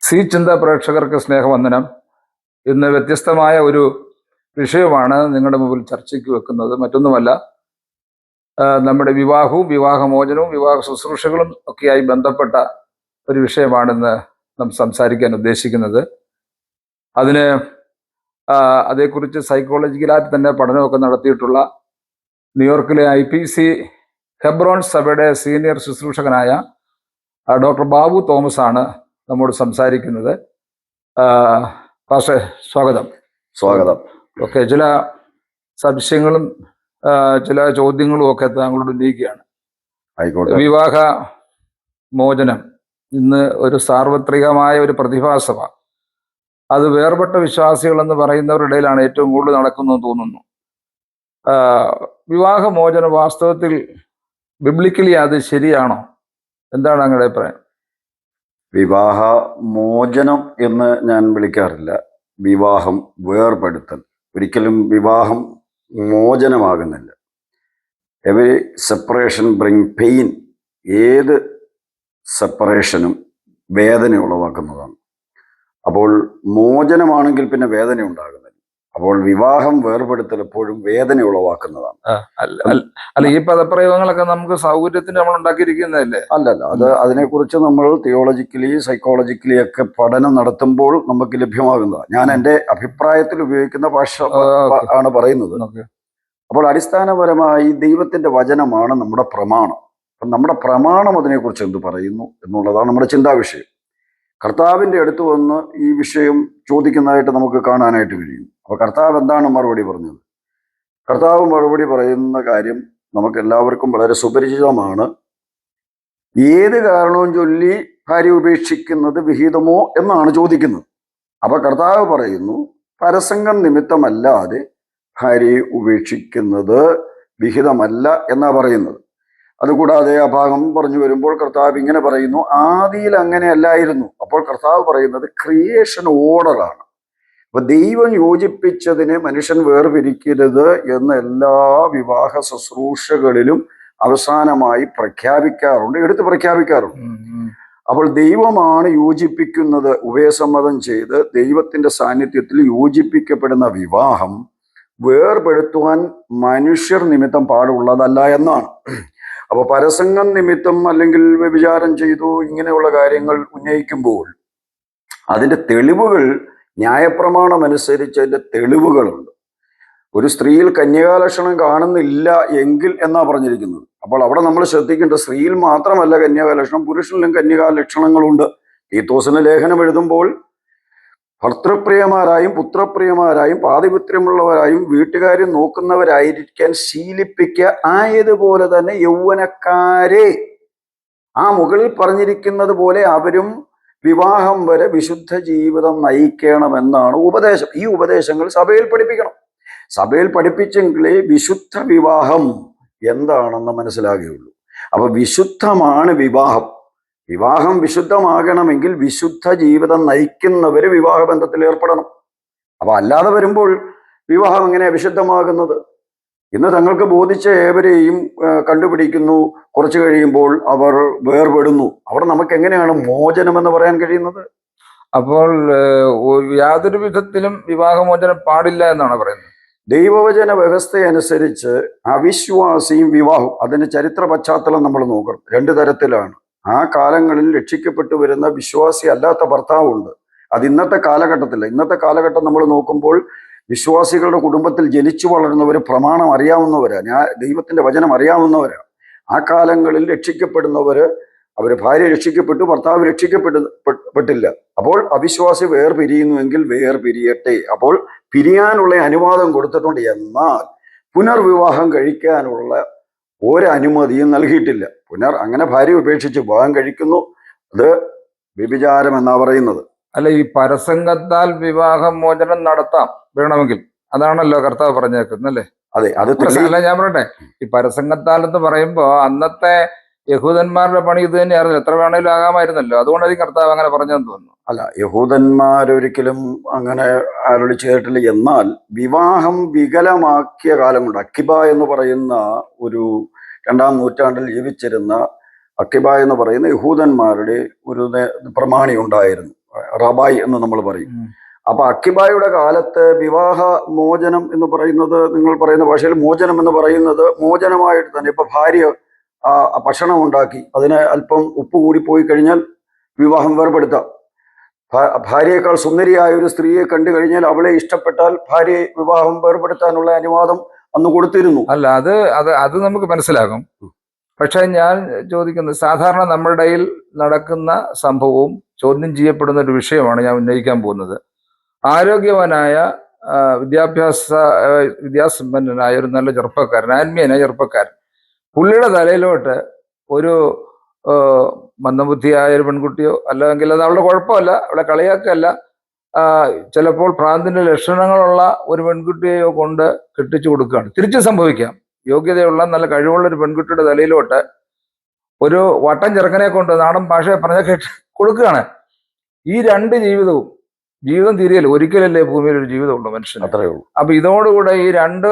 C ചിന്ത പ്രേക്ഷകർക്ക് സ്നേഹവന്ദനം. ഇന്ന് വ്യത്യസ്തമായ ഒരു വിഷയമാണ് നിങ്ങളുടെ മുമ്പിൽ ചർച്ചയ്ക്ക് വെക്കുന്നത്. മറ്റൊന്നുമല്ല, നമ്മുടെ വിവാഹവും വിവാഹമോചനവും വിവാഹ ശുശ്രൂഷകളും ഒക്കെയായി ബന്ധപ്പെട്ട ഒരു വിഷയമാണിന്ന് നാം സംസാരിക്കാൻ ഉദ്ദേശിക്കുന്നത്. അതിന് അതേക്കുറിച്ച് സൈക്കോളജിക്കലായിട്ട് തന്നെ പഠനമൊക്കെ നടത്തിയിട്ടുള്ള ന്യൂയോർക്കിലെ IPC ഹെബ്രോൺ സഭയുടെ സീനിയർ ശുശ്രൂഷകനായ ഡോക്ടർ ബാബു തോമസ് ആണ് നമ്മോട് സംസാരിക്കുന്നത്. പക്ഷേ സ്വാഗതം. ഓക്കെ, ചില സംശയങ്ങളും ചില ചോദ്യങ്ങളും ഒക്കെ താങ്കളോട് ഉന്നയിക്കുകയാണ്. വിവാഹ മോചനം ഇന്ന് ഒരു സാർവത്രികമായ ഒരു പ്രതിഭാസമാണ്. അത് വേർപെട്ട വിശ്വാസികൾ എന്ന് പറയുന്നവരുടെ ഇടയിലാണ് ഏറ്റവും കൂടുതൽ നടക്കുന്നതെന്ന് തോന്നുന്നു. വിവാഹമോചനം വാസ്തവത്തിൽ ബിബ്ലിക്കലി അത് ശരിയാണോ? എന്താണ് നിങ്ങളുടെ അഭിപ്രായം? വിവാഹ മോചനം എന്ന് ഞാൻ വിളിക്കാറില്ല. വിവാഹം വേർപെടുത്തൽ. ഒരിക്കലും വിവാഹം മോചനമാകുന്നില്ല. Every separation bring pain. ഏത് സെപ്പറേഷനും വേദന ഉളവാക്കുന്നതാണ്. അപ്പോൾ മോചനമാണെങ്കിൽ പിന്നെ വേദന ഉണ്ടാകുന്നില്ല. അപ്പോൾ വിവാഹം വേർപെടുത്തൽ എപ്പോഴും വേദന ഉളവാക്കുന്നതാണ്. അല്ല, ഈ പദപ്രയോഗങ്ങളൊക്കെ നമുക്ക് സൗകര്യത്തിന് നമ്മൾ ഉണ്ടാക്കിയിരിക്കുന്നതല്ലേ? അല്ലല്ല, അതിനെക്കുറിച്ച് നമ്മൾ തിയോളജിക്കലി സൈക്കോളജിക്കലി ഒക്കെ പഠനം നടത്തുമ്പോൾ നമുക്ക് ലഭ്യമാകുന്നതാണ്. ഞാൻ എൻ്റെ അഭിപ്രായത്തിൽ ഉപയോഗിക്കുന്ന ഭാഷ ആണ് പറയുന്നത്. അപ്പോൾ അടിസ്ഥാനപരമായി ദൈവത്തിന്റെ വചനമാണ് നമ്മുടെ പ്രമാണം. അപ്പം നമ്മുടെ പ്രമാണം അതിനെക്കുറിച്ച് എന്ത് പറയുന്നു എന്നുള്ളതാണ് നമ്മുടെ ചിന്താവിഷയം. കർത്താവിൻ്റെ അടുത്ത് വന്ന് ഈ വിഷയം ചോദിക്കുന്നതായിട്ട് നമുക്ക് കാണാനായിട്ട് കഴിയും. അപ്പോൾ കർത്താവ് എന്താണ് മറുപടി പറഞ്ഞത്? കർത്താവ് മറുപടി പറയുന്ന കാര്യം നമുക്ക് എല്ലാവർക്കും വളരെ സുപരിചിതമാണ്. ഏത് കാരണവും ചൊല്ലി ഭാര്യ ഉപേക്ഷിക്കുന്നത് വിഹിതമോ എന്നാണ് ചോദിക്കുന്നത്. അപ്പൊ കർത്താവ് പറയുന്നു, പരസംഗം നിമിത്തമല്ലാതെ ഭാര്യയെ ഉപേക്ഷിക്കുന്നത് വിഹിതമല്ല എന്നാ പറയുന്നത്. അതുകൂടാതെ ആ ഭാഗം പറഞ്ഞു വരുമ്പോൾ കർത്താവ് ഇങ്ങനെ പറയുന്നു, ആദിയിൽ അങ്ങനെ അല്ലായിരുന്നു. അപ്പോൾ കർത്താവ് പറയുന്നത് ക്രിയേഷൻ ഓർഡറാണ്. അപ്പൊ ദൈവം യോജിപ്പിച്ചതിനെ മനുഷ്യൻ വേർപിരിക്കരുത് എന്ന് എല്ലാ വിവാഹ ശുശ്രൂഷകളിലും അവസാനമായി പ്രഖ്യാപിക്കാറുണ്ട്, എടുത്ത് പ്രഖ്യാപിക്കാറുണ്ട്. അപ്പോൾ ദൈവമാണ് യോജിപ്പിക്കുന്നത്. ഉഭയസമ്മതം ചെയ്ത് ദൈവത്തിന്റെ സാന്നിധ്യത്തിൽ യോജിപ്പിക്കപ്പെടുന്ന വിവാഹം വേർപെടുത്തുവാൻ മനുഷ്യർ നിമിത്തം പാടുള്ളതല്ല എന്നാണ്. അപ്പൊ പരസംഗം നിമിത്തം അല്ലെങ്കിൽ വ്യഭിചാരം ചെയ്തു ഇങ്ങനെയുള്ള കാര്യങ്ങൾ ഉന്നയിക്കുമ്പോൾ അതിന്റെ തെളിവുകൾ, ന്യായപ്രമാണം അനുസരിച്ച് അതിന്റെ തെളിവുകളുണ്ട്. ഒരു സ്ത്രീയിൽ കന്യകാലക്ഷണം കാണുന്നില്ല എങ്കിൽ എന്നാ പറഞ്ഞിരിക്കുന്നത്. അപ്പോൾ അവിടെ നമ്മൾ ശ്രദ്ധിക്കേണ്ട, സ്ത്രീയിൽ മാത്രമല്ല കന്യകാലക്ഷണം, പുരുഷനിലും കന്യകാലക്ഷണങ്ങളുണ്ട്. തീത്തോസിന് ലേഖനം എഴുതുമ്പോൾ ഭർത്തൃപ്രിയമാരായും പുത്രപ്രിയമാരായും പാതിപുത്രമുള്ളവരായും വീട്ടുകാരും നോക്കുന്നവരായിരിക്കാൻ ശീലിപ്പിക്കുക, ആയതുപോലെ തന്നെ യൗവനക്കാരെ ആ മുകളിൽ പറഞ്ഞിരിക്കുന്നത് പോലെ അവരും വിവാഹം വരെ വിശുദ്ധ ജീവിതം നയിക്കണമെന്നാണ് ഉപദേശം. ഈ ഉപദേശങ്ങൾ സഭയിൽ പഠിപ്പിക്കണം. സഭയിൽ പഠിപ്പിച്ചെങ്കിലേ വിശുദ്ധ വിവാഹം എന്താണെന്ന് മനസ്സിലാകുകയുള്ളൂ. അപ്പൊ വിശുദ്ധമാണ് വിവാഹം. വിവാഹം വിശുദ്ധമാകണമെങ്കിൽ വിശുദ്ധ ജീവിതം നയിക്കുന്നവര് വിവാഹബന്ധത്തിൽ ഏർപ്പെടണം. അപ്പൊ അല്ലാതെ വരുമ്പോൾ വിവാഹം എങ്ങനെയാ വിശുദ്ധമാകുന്നത്? ഇന്ന് തങ്ങൾക്ക് ബോധിച്ച ഏവരെയും കണ്ടുപിടിക്കുന്നു, കുറച്ചു കഴിയുമ്പോൾ അവർ വേർപെടുന്നു. അവിടെ നമുക്ക് എങ്ങനെയാണ് മോചനം എന്ന് പറയാൻ കഴിയുന്നത്? അപ്പോൾ യാതൊരു വിധത്തിലും വിവാഹമോചനം പാടില്ല എന്നാണ് പറയുന്നത്. ദൈവവചന വ്യവസ്ഥയനുസരിച്ച് അവിശ്വാസിയും വിവാഹവും, അതിന്റെ ചരിത്ര പശ്ചാത്തലം നമ്മൾ നോക്കണം. രണ്ടു തരത്തിലാണ്. ആ കാലങ്ങളിൽ രക്ഷിക്കപ്പെട്ടു വരുന്ന വിശ്വാസി അല്ലാത്ത ഭർത്താവുണ്ട്. അത് ഇന്നത്തെ കാലഘട്ടത്തില്ല. ഇന്നത്തെ കാലഘട്ടം നമ്മൾ നോക്കുമ്പോൾ വിശ്വാസികളുടെ കുടുംബത്തിൽ ജനിച്ചു വളർന്നവർ, പ്രമാണം അറിയാവുന്നവരാ, ദൈവത്തിന്റെ വചനം അറിയാവുന്നവരാ. ആ കാലങ്ങളിൽ രക്ഷിക്കപ്പെടുന്നവര്, അവര് ഭാര്യ രക്ഷിക്കപ്പെട്ടു, ഭർത്താവ് രക്ഷിക്കപ്പെട്ടില്ല. അപ്പോൾ അവിശ്വാസി വേർപിരിയുന്നുവെങ്കിൽ വേർപിരിയട്ടെ. അപ്പോൾ പിരിയാനുള്ള അനുവാദം കൊടുത്തിട്ടുണ്ട്. എന്നാൽ പുനർവിവാഹം കഴിക്കാനുള്ള ഒരനുമതിയും നൽകിയിട്ടില്ല. അങ്ങനെ ഭാര്യ ഉപേക്ഷിച്ച് വിവാഹം കഴിക്കുന്നു, അത് വ്യഭിചാരം എന്നാ പറയുന്നത്. അല്ല, ഈ പരസംഗത്താൽ വിവാഹമോചനം നടത്താം വേണമെങ്കിൽ, അതാണല്ലോ കർത്താവ് പറഞ്ഞേക്കുന്നത് അല്ലേ? അതെ, അത് അല്ല, ഞാൻ പറയട്ടെ, ഈ പരസംഗത്താൽ എന്ന് പറയുമ്പോ അന്നത്തെ യഹൂദന്മാരുടെ പണി ഇത് തന്നെയായിരുന്നു. എത്ര വേണേലും ആകാമായിരുന്നല്ലോ. അതുകൊണ്ടായിരിക്കും കർത്താവ് അങ്ങനെ പറഞ്ഞെന്ന് തോന്നുന്നു. അല്ല, യഹൂദന്മാരൊരിക്കലും അങ്ങനെ അരുളി ചെയ്തിട്ടില്ല. എന്നാൽ വിവാഹം വികലമാക്കിയ കാലമുണ്ട്. അക്കിബ എന്ന് പറയുന്ന ഒരു 2-ാം നൂറ്റാണ്ടിൽ ജീവിച്ചിരുന്ന അക്കിബ എന്ന് പറയുന്ന യഹൂദന്മാരുടെ ഒരു പ്രമാണി ഉണ്ടായിരുന്നു. റബായ് എന്ന് നമ്മൾ പറയും. ഉം. അപ്പൊ അക്കിബായുടെ കാലത്ത് വിവാഹ മോചനം എന്ന് പറയുന്നത്, നിങ്ങൾ പറയുന്ന ഭാഷയിൽ മോചനം എന്ന് പറയുന്നത് മോചനമായിട്ട് തന്നെ. ഇപ്പൊ ഭാര്യ ഭക്ഷണം ഉണ്ടാക്കി അതിന് അല്പം ഉപ്പ് കൂടി പോയി കഴിഞ്ഞാൽ വിവാഹം വേർപെടുത്താം. ഭാര്യയേക്കാൾ സുന്ദരിയായ ഒരു സ്ത്രീയെ കണ്ടു കഴിഞ്ഞാൽ അവളെ ഇഷ്ടപ്പെട്ടാൽ ഭാര്യയെ വിവാഹം വേർപെടുത്താനുള്ള അനുവാദം അന്ന് കൊടുത്തിരുന്നു. അല്ല, അത് അത് അത് നമുക്ക് മനസ്സിലാകും. പക്ഷെ ഞാൻ ചോദിക്കുന്നത്, സാധാരണ നമ്മുടെ ഇടയിൽ നടക്കുന്ന സംഭവവും ചോദ്യം ചെയ്യപ്പെടുന്ന ഒരു വിഷയമാണ് ഞാൻ ഉന്നയിക്കാൻ പോകുന്നത്. ആരോഗ്യവാനായ വിദ്യാസമ്പന്നനായ ഒരു നല്ല ചെറുപ്പക്കാരൻ, ആത്മീയനായ ചെറുപ്പക്കാരൻ, പുള്ളിയുടെ തലയിലോട്ട് ഒരു മന്ദബുദ്ധിയായ ഒരു പെൺകുട്ടിയോ, അല്ലെങ്കിൽ അത് അവളുടെ കുഴപ്പമല്ല, അവളെ കളിയാക്കല്ല, ചിലപ്പോൾ ഭ്രാന്തിന്റെ ലക്ഷണങ്ങളുള്ള ഒരു പെൺകുട്ടിയെയോ കൊണ്ട് കെട്ടിച്ചു കൊടുക്കുകയാണ്. തിരിച്ചു സംഭവിക്കാം. യോഗ്യതയുള്ള നല്ല കഴിവുള്ള ഒരു പെൺകുട്ടിയുടെ തലയിലോട്ട് ഒരു വട്ടം ചെറുക്കനെ കൊണ്ട്, നാടൻ ഭാഷയെ പറഞ്ഞ കെട്ടി കൊടുക്കുകയാണ്. ഈ രണ്ട് ജീവിതം തീരെയല്ല, ഒരിക്കലല്ലേ ഭൂമിയിൽ ഒരു ജീവിതമുള്ളൂ മനുഷ്യന്. അത്രയേ ഉള്ളൂ. അപ്പൊ ഇതോടുകൂടെ ഈ രണ്ട്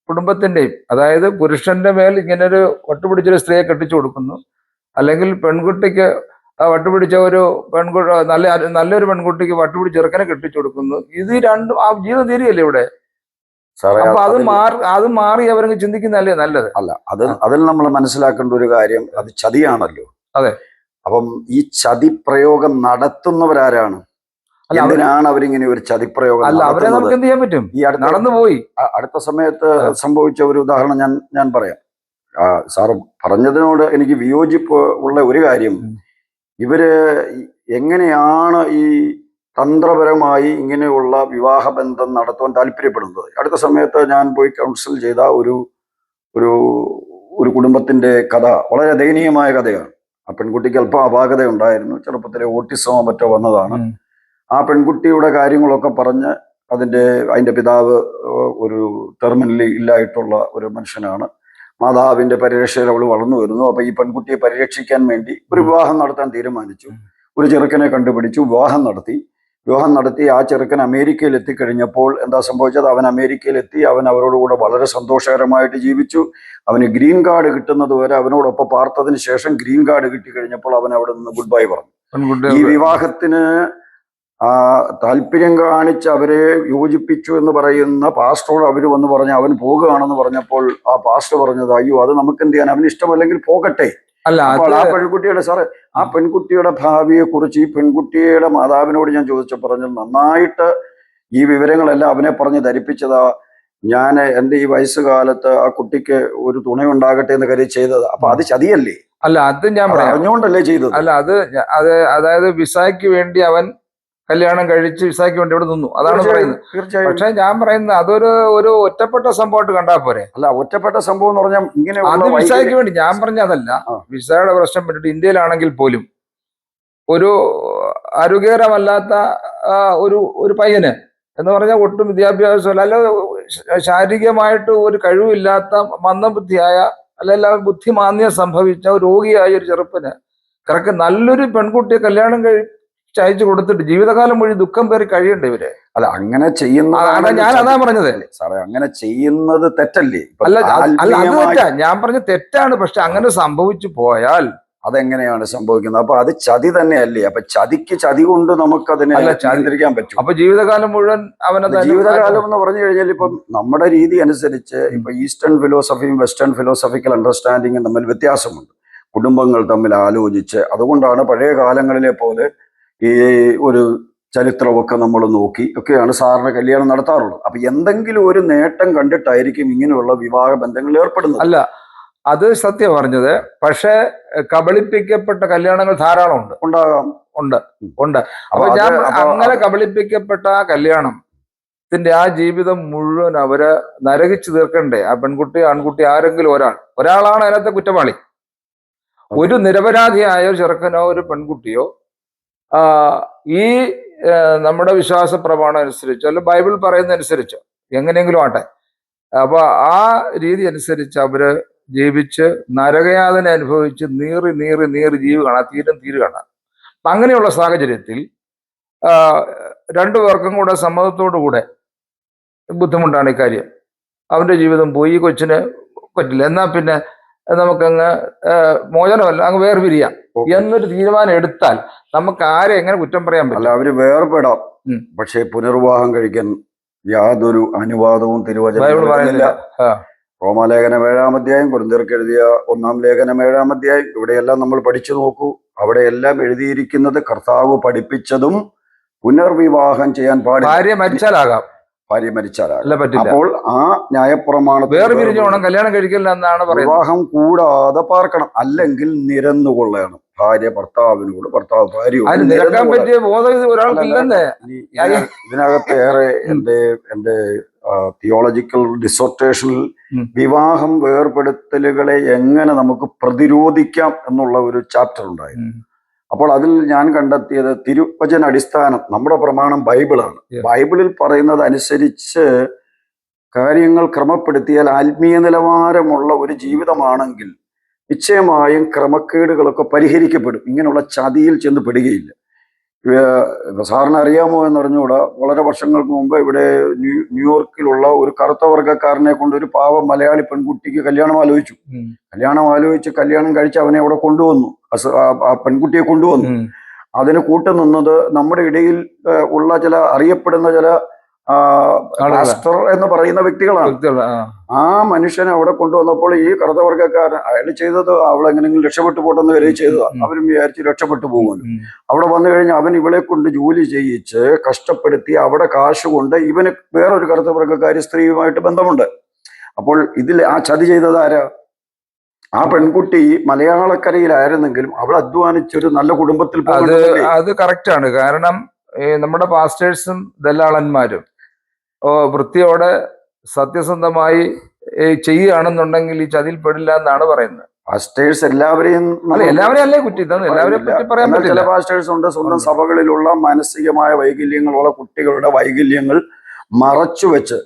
കുടുംബത്തിന്റെയും, അതായത് പുരുഷന്റെ മേൽ ഇങ്ങനൊരു വട്ടുപിടിച്ചൊരു സ്ത്രീയെ കെട്ടിച്ചു കൊടുക്കുന്നു, അല്ലെങ്കിൽ പെൺകുട്ടിക്ക് വട്ടുപിടിച്ച ഒരു നല്ലൊരു പെൺകുട്ടിക്ക് വട്ടുപിടിച്ച് ചെറുക്കനെ കെട്ടിച്ചു കൊടുക്കുന്നു. ഇത് രണ്ടും ആ ജീവിതം തീരെയല്ലേ ഇവിടെ. അപ്പൊ അത് മാറി അവരങ്ങ് ചിന്തിക്കുന്നതല്ലേ നല്ലത്. അല്ല, അതിൽ നമ്മൾ മനസ്സിലാക്കേണ്ട ഒരു കാര്യം, അത് ചതിയാണല്ലോ. അതെ. അപ്പം ഈ ചതി പ്രയോഗം നടത്തുന്നവരാരാണ്? എന്തിനാണ് അവരിങ്ങനെ ഒരു ചതിപ്രയോഗം? അല്ല, അവരെ നമുക്ക് എന്ത് ചെയ്യാൻ പറ്റും? ഈ നടന്നുപോയി അടുത്ത സമയത്ത് സംഭവിച്ച ഒരു ഉദാഹരണം ഞാൻ പറയാം. സാറ് പറഞ്ഞതിനോട് എനിക്ക് വിയോജിപ്പ് ഉള്ള ഒരു കാര്യം, ഇവര് എങ്ങനെയാണ് ഈ തന്ത്രപരമായി ഇങ്ങനെയുള്ള വിവാഹബന്ധം നടത്താൻ താല്പര്യപ്പെടുന്നത്. അടുത്ത സമയത്ത് ഞാൻ പോയി കൗൺസിൽ ചെയ്ത ഒരു ഒരു ഒരു കുടുംബത്തിന്റെ കഥ വളരെ ദയനീയമായ കഥയാണ്. ആ പെൺകുട്ടിക്ക് അല്പം അപാകത ഉണ്ടായിരുന്നു, ചെറുപ്പത്തിലെ ഓട്ടിസമോ മറ്റോ വന്നതാണ്. ആ പെൺകുട്ടിയുടെ കാര്യങ്ങളൊക്കെ പറഞ്ഞ് അതിന്റെ പിതാവ് ഒരു ടെർമിനലി ഇല്ലായിട്ടുള്ള ഒരു മനുഷ്യനാണ്. മാതാവിന്റെ പരിരക്ഷയിൽ അവൾ വളർന്നു വരുന്നു. അപ്പൊ ഈ പെൺകുട്ടിയെ പരിരക്ഷിക്കാൻ വേണ്ടി ഒരു വിവാഹം നടത്താൻ തീരുമാനിച്ചു. ഒരു ചെറുക്കനെ കണ്ടുപിടിച്ചു, വിവാഹം നടത്തി ആ ചെറുക്കൻ അമേരിക്കയിൽ എത്തിക്കഴിഞ്ഞപ്പോൾ എന്താ സംഭവിച്ചത്? അവൻ അമേരിക്കയിലെത്തി. അവൻ അവരോടുകൂടെ വളരെ സന്തോഷകരമായിട്ട് ജീവിച്ചു. അവന് ഗ്രീൻ കാർഡ് കിട്ടുന്നത് വരെ അവനോടൊപ്പം പാർത്തതിന് ശേഷം ഗ്രീൻ കാർഡ് കിട്ടിക്കഴിഞ്ഞപ്പോൾ അവൻ അവിടെ നിന്ന് ഗുഡ് ബൈ പറഞ്ഞു. ഈ വിവാഹത്തിന് താല്പര്യം കാണിച്ച് അവരെ യോജിപ്പിച്ചു എന്ന് പറയുന്ന പാസ്റ്ററോട് അവർ വന്ന് പറഞ്ഞ് അവൻ പോകുകയാണെന്ന് പറഞ്ഞപ്പോൾ ആ പാസ്റ്റർ പറഞ്ഞത്, അയ്യോ അത് നമുക്ക് എന്ത് ചെയ്യാൻ, അവന് ഇഷ്ടമല്ലെങ്കിൽ പോകട്ടെ. അപ്പോൾ ആ പെൺകുട്ടിയുടെ ഭാവിയെ കുറിച്ച് ഈ പെൺകുട്ടിയുടെ മാതാവിനോട് ഞാൻ പറഞ്ഞു, നന്നായിട്ട് ഈ വിവരങ്ങളെല്ലാം അവനെ പറഞ്ഞ് ധരിപ്പിച്ചതാ. ഞാൻ എൻ്റെ ഈ വയസ്സുകാലത്ത് ആ കുട്ടിക്ക് ഒരു തുണയുണ്ടാകട്ടെ എന്ന് കരുതി ചെയ്തത്. അപ്പൊ അത് ചതിയല്ലേ? അല്ല, അത് ഞാൻ അറിഞ്ഞുകൊണ്ടല്ലേ ചെയ്തത്? അല്ല, അതായത് വിസയ്ക്ക് വേണ്ടി അവൻ കല്യാണം കഴിച്ച് വിസയ്ക്ക് വേണ്ടി ഇവിടെ നിന്നു, അതാണ് പറയുന്നത്. തീർച്ചയായും. പക്ഷെ ഞാൻ പറയുന്നത് അതൊരു ഒറ്റപ്പെട്ട സംഭവമായിട്ട് കണ്ടാൽ പോരെ. അല്ല, ഒറ്റപ്പെട്ട സംഭവം എന്ന് പറഞ്ഞാൽ ഇങ്ങനെ അത് വിസയ്ക്ക് വേണ്ടി ഞാൻ പറഞ്ഞതല്ല. വിസയുടെ പ്രശ്നം പറ്റിട്ട് ഇന്ത്യയിലാണെങ്കിൽ പോലും ഒരു ആരോഗ്യകരമല്ലാത്ത ഒരു പയ്യന് എന്ന് പറഞ്ഞാൽ ഒട്ടും വിദ്യാഭ്യാസമല്ല, അല്ല ശാരീരികമായിട്ട് ഒരു കഴിവില്ലാത്ത മന്ദബുദ്ധിയായ, അല്ല ബുദ്ധിമാന്ദ്യം സംഭവിച്ച ഒരു രോഗിയായ ഒരു ചെറുപ്പന് കറക്റ്റ് നല്ലൊരു പെൺകുട്ടിയെ കല്യാണം അയച്ചു കൊടുത്തിട്ട് ജീവിതകാലം വഴി ദുഃഖം പേറി കഴിയണ്ടേ ഇവര്? അല്ല, അങ്ങനെ ചെയ്യുന്ന ഞാൻ അതാ പറഞ്ഞത് സാറേ, അങ്ങനെ ചെയ്യുന്നത് തെറ്റല്ലേ? അല്ല, അത് തെറ്റാ. ഞാൻ പറഞ്ഞ തെറ്റാണ്. പക്ഷെ അങ്ങനെ സംഭവിച്ചു പോയാൽ അതെങ്ങനെയാണ് സംഭവിക്കുന്നത്? അപ്പൊ അത് ചതി തന്നെയല്ലേ? അപ്പൊ ചതി കൊണ്ട് നമുക്ക് അതിനെ നിയന്ത്രിക്കാൻ പറ്റും. അപ്പൊ ജീവിതകാലം മുഴുവൻ ജീവിതകാലം എന്ന് പറഞ്ഞു കഴിഞ്ഞാൽ ഇപ്പം നമ്മുടെ രീതി അനുസരിച്ച് ഇപ്പൊ ഈസ്റ്റേൺ ഫിലോസഫിയും വെസ്റ്റേൺ ഫിലോസഫിക്കൽ അണ്ടർസ്റ്റാൻഡിങ്ങും തമ്മിൽ വ്യത്യാസമുണ്ട്. കുടുംബങ്ങൾ തമ്മിൽ ആലോചിച്ച്, അതുകൊണ്ടാണ് പഴയ കാലങ്ങളിലെ പോലെ ഈ ഒരു ചരിത്രമൊക്കെ നമ്മൾ നോക്കി ഒക്കെയാണ് സാറിന് കല്യാണം നടത്താറുള്ളത്. അപ്പൊ എന്തെങ്കിലും ഒരു നേട്ടം കണ്ടിട്ടായിരിക്കും ഇങ്ങനെയുള്ള വിവാഹ ബന്ധങ്ങളിൽ ഏർപ്പെടുന്നത്. അല്ല, അത് സത്യം പറഞ്ഞത്. പക്ഷെ കബളിപ്പിക്കപ്പെട്ട കല്യാണങ്ങൾ ധാരാളം ഉണ്ട്. അപ്പൊ ഞാൻ അങ്ങനെ കബളിപ്പിക്കപ്പെട്ട ആ കല്യാണത്തിന്റെ ആ ജീവിതം മുഴുവൻ അവര് നരകിച്ചു തീർക്കണ്ടേ? ആ പെൺകുട്ടി ആൺകുട്ടി ആരെങ്കിലും ഒരാളാണ് അതിനകത്തെ കുറ്റവാളി. ഒരു നിരപരാധിയായ ഒരു ചെറുക്കനോ ഒരു പെൺകുട്ടിയോ ഈ നമ്മുടെ വിശ്വാസ പ്രമാണം അനുസരിച്ചോ അല്ല ബൈബിൾ പറയുന്ന അനുസരിച്ചോ എങ്ങനെയെങ്കിലും ആട്ടെ, അപ്പൊ ആ രീതി അനുസരിച്ച് അവര് ജീവിച്ച് നരകയാതന അനുഭവിച്ച് നീറി ജീവികളാണ്, തീരുകയാണ്. അങ്ങനെയുള്ള സാഹചര്യത്തിൽ രണ്ടുപേർക്കും കൂടെ സമ്മതത്തോടു കൂടെ ബുദ്ധിമുട്ടാണ് ഇക്കാര്യം. അവന്റെ ജീവിതം പോയി, കൊച്ചിന് പറ്റില്ല. എന്നാ പിന്നെ നമുക്കങ്ങ് മോചനമല്ല അങ്ങ് വേർപിരിയാം എന്നൊരു തീരുമാനം എടുത്താൽ നമുക്ക് ആരെ എങ്ങനെ കുറ്റം പറയാൻ അല്ല, പറ്റും? അവര് വേർപെടാം, പക്ഷെ പുനർവിവാഹം കഴിക്കാൻ യാതൊരു അനുവാദവും ബൈബിൾ തിരുവചനത്തിൽ പറയുന്നില്ല. റോമാലേഖനം 7-ാം അധ്യായം, കൊരിന്ത്യർക്ക് എഴുതിയ 1-ാം ലേഖനം 7-ാം അധ്യായം, ഇവിടെയെല്ലാം നമ്മൾ പഠിച്ചു നോക്കൂ. അവിടെയെല്ലാം എഴുതിയിരിക്കുന്നത് കർത്താവ് പഠിപ്പിച്ചതും പുനർവിവാഹം ചെയ്യാൻ പാടില്ല. ഭാര്യ മരിച്ചാലാകാം, ഭാര്യ മരിച്ചാലാകാം. അല്ല പറ്റില്ല. അപ്പോൾ ആ ന്യായപ്രമാണത്തിൽ വേർപിരിഞ്ഞോണം, കല്യാണം കഴിക്കില്ല എന്നാണ് പറയുന്നത്. വിവാഹം കൂടാതെ പാർക്കണം, അല്ലെങ്കിൽ നിരന്നുകൊള്ളണം. ഭാര്യ ഭർത്താവിനോട്, ഭർത്താവ് ഭാര്യയോട് നിരക്കാൻ പറ്റിയ ബോധം ഒരാൾക്കില്ലെന്നേ. ഇതിനകത്ത് ഏറെ എന്റെ തിയോളജിക്കൽ ഡിസർട്ടേഷനിൽ വിവാഹം വേർപെടുത്തലുകളെ എങ്ങനെ നമുക്ക് പ്രതിരോധിക്കാം എന്നുള്ള ഒരു ചാപ്റ്റർ ഉണ്ടായിരുന്നു. അപ്പോൾ അതിൽ ഞാൻ കണ്ടെത്തിയത് തിരുവചന അടിസ്ഥാനം, നമ്മുടെ പ്രമാണം ബൈബിളാണ്. ബൈബിളിൽ പറയുന്നത് അനുസരിച്ച് കാര്യങ്ങൾ ക്രമപ്പെടുത്തിയാൽ ആത്മീയ നിലവാരമുള്ള ഒരു ജീവിതമാണെങ്കിൽ നിശ്ചയമായും ക്രമക്കേടുകളൊക്കെ പരിഹരിക്കപ്പെടും. ഇങ്ങനെയുള്ള ചതിയിൽ ചെന്ന് പെടുകയില്ല. സാറിന് അറിയാമോ എന്ന് അറിഞ്ഞുകൂടാ, വളരെ വർഷങ്ങൾക്ക് മുമ്പ് ഇവിടെ ന്യൂയോർക്കിലുള്ള ഒരു കറുത്ത വർഗ്ഗക്കാരനെ കൊണ്ട് ഒരു പാവം മലയാളി പെൺകുട്ടിക്ക് കല്യാണം ആലോചിച്ച് കല്യാണം കഴിച്ച് അവനെ അവിടെ കൊണ്ടുവന്നു, ആ പെൺകുട്ടിയെ കൊണ്ടുവന്നു. അതിന് കൂട്ടുനിന്നത് നമ്മുടെ ഇടയിൽ ഉള്ള ചില അറിയപ്പെടുന്ന ചില പാസ്റ്റർ എന്ന് പറയുന്ന വ്യക്തികളാണ്. ആ മനുഷ്യനെ അവിടെ കൊണ്ടുവന്നപ്പോൾ ഈ കറുത്തവർഗ്ഗക്കാരൻ അയാൾ ചെയ്തത് അവളെങ്ങനെങ്കിലും രക്ഷപ്പെട്ടു പോട്ടെന്ന് വരെ ചെയ്തതാ. അവരും വിചാരിച്ച് രക്ഷപ്പെട്ടു പോകുമല്ലോ. അവിടെ വന്നു കഴിഞ്ഞാൽ അവൻ ഇവളെ കൊണ്ട് ജോലി ചെയ്യിച്ച് കഷ്ടപ്പെടുത്തി അവിടെ കാശ് കൊണ്ട് ഇവന് വേറൊരു കറുത്തവർഗ്ഗക്കാരി സ്ത്രീയുമായിട്ട് ബന്ധമുണ്ട്. അപ്പോൾ ഇതിൽ ആ ചതി ചെയ്തത് ആരാ? ആ പെൺകുട്ടി മലയാളക്കരയിലായിരുന്നെങ്കിലും അവൾ അധ്വാനിച്ചൊരു നല്ല കുടുംബത്തിൽ അത് കറക്റ്റാണ്. കാരണം നമ്മുടെ പാസ്റ്റേഴ്സും ദല്ലാളന്മാരും വൃത്തിയോടെ സത്യസന്ധമായി ചെയ്യുകയാണെന്നുണ്ടെങ്കിൽ ഈ ചതിയിൽ പെടില്ല എന്നാണ് പറയുന്നത്. പാസ്റ്റേഴ്സ് എല്ലാവരെയും അല്ലേ കുറ്റി എല്ലാവരെയും പറ്റി പറയാൻ പറ്റില്ല. ചില പാസ്റ്റേഴ്സ് ഉണ്ട് സ്വന്തം സഭകളിലുള്ള മാനസികമായ വൈകല്യങ്ങളുള്ള കുട്ടികളുടെ വൈകല്യങ്ങൾ മറച്ചു വെച്ച്